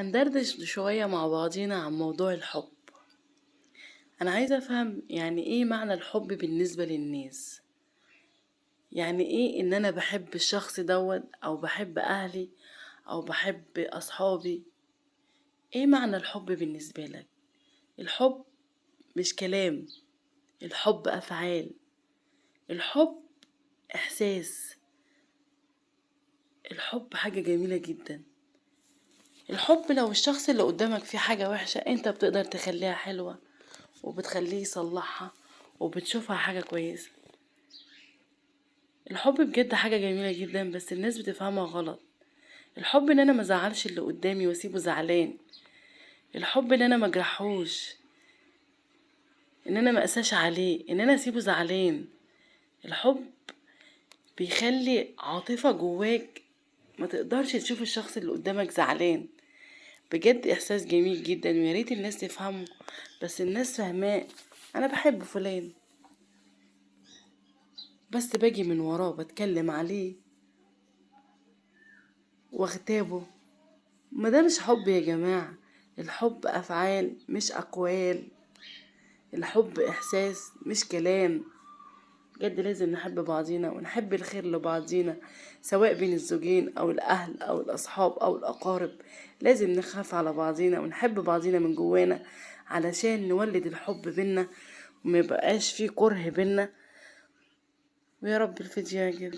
هندردش شوية مع بعضينا عن موضوع الحب. أنا عايزة أفهم يعني إيه معنى الحب بالنسبة للناس. يعني إيه إن أنا بحب الشخص دوت أو بحب أهلي أو بحب أصحابي. إيه معنى الحب بالنسبة لك؟ الحب مش كلام، الحب أفعال، الحب إحساس، الحب حاجة جميلة جدا. الحب لو الشخص اللي قدامك فيه حاجة وحشة انت بتقدر تخليها حلوة وبتخليه يصلحها وبتشوفها حاجة كويسة. الحب بجد حاجة جميلة جدا بس الناس بتفهمها غلط. الحب ان انا مزعلش اللي قدامي واسيبه زعلان. الحب ان انا مجرحوش، ان انا مقساش عليه، ان انا اسيبه زعلان. الحب بيخلي عاطفة جواك ما تقدرش تشوف الشخص اللي قدامك زعلان. بجد احساس جميل جدا وياريت الناس تفهمه، بس الناس فهماه. انا بحب فلان بس باجي من وراه بتكلم عليه واغتابه. ما ده مش حب يا جماعة. الحب افعال مش اقوال. الحب احساس مش كلام. بجد لازم نحب بعضينا ونحب الخير لبعضينا، سواء بين الزوجين او الاهل او الاصحاب او الاقارب. لازم نخاف على بعضينا ونحب بعضينا من جوانا علشان نولد الحب بينا وميبقاش فيه كره بينا. ويا رب الفيديو يعجبك.